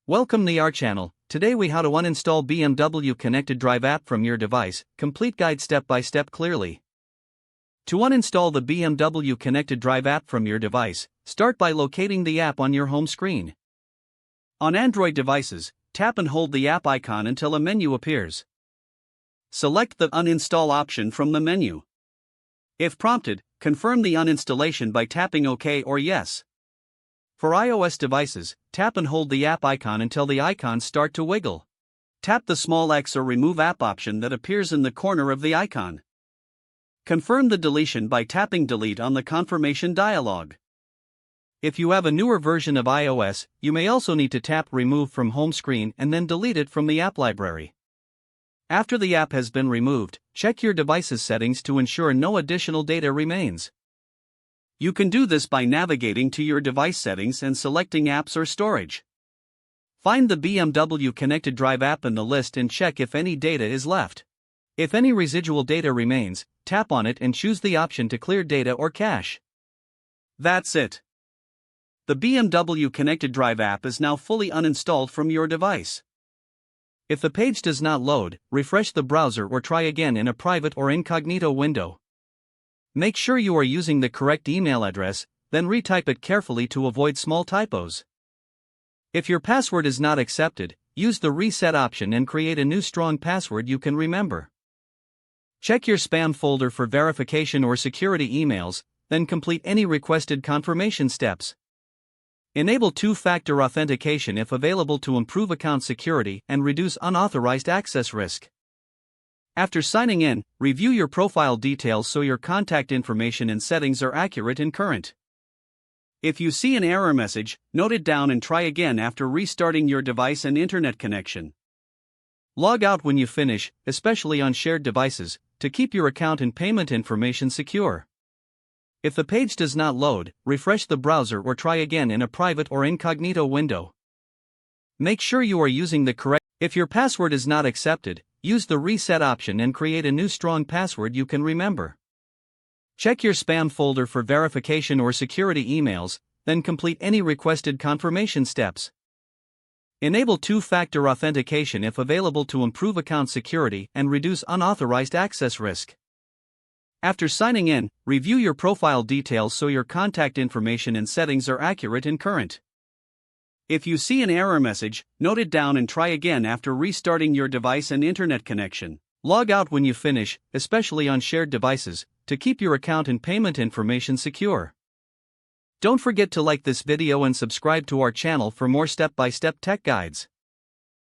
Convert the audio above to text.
Welcome to our channel. Today we how to uninstall BMW ConnectedDrive app from your device, complete guide step by step clearly. To uninstall the BMW ConnectedDrive app from your device, start by locating the app on your home screen. On Android devices, tap and hold the app icon until a menu appears. Select the Uninstall option from the menu. If prompted, confirm the uninstallation by tapping OK or Yes. For iOS devices, tap and hold the app icon until the icons start to wiggle. Tap the small X or Remove App option that appears in the corner of the icon. Confirm the deletion by tapping Delete on the confirmation dialog. If you have a newer version of iOS, you may also need to tap Remove from home screen and then delete it from the app library. After the app has been removed, check your device's settings to ensure no additional data remains. You can do this by navigating to your device settings and selecting Apps or Storage. Find the BMW ConnectedDrive app in the list and check if any data is left. If any residual data remains, tap on it and choose the option to clear data or cache. That's it. The BMW ConnectedDrive app is now fully uninstalled from your device. If the page does not load, refresh the browser or try again in a private or incognito window. Make sure you are using the correct email address, then retype it carefully to avoid small typos. If your password is not accepted, use the reset option and create a new strong password you can remember. Check your spam folder for verification or security emails, then complete any requested confirmation steps. Enable two-factor authentication if available to improve account security and reduce unauthorized access risk. After signing in, review your profile details so your contact information and settings are accurate and current. If you see an error message, note it down and try again after restarting your device and internet connection. Log out when you finish, especially on shared devices, to keep your account and payment information secure. If the page does not load, refresh the browser or try again in a private or incognito window. Make sure you are using the correct. If your password is not accepted, use the reset option and create a new strong password you can remember. Check your spam folder for verification or security emails, then complete any requested confirmation steps. Enable two-factor authentication if available to improve account security and reduce unauthorized access risk. After signing in, review your profile details so your contact information and settings are accurate and current. If you see an error message, note it down and try again after restarting your device and internet connection. Log out when you finish, especially on shared devices, to keep your account and payment information secure. Don't forget to like this video and subscribe to our channel for more step-by-step tech guides.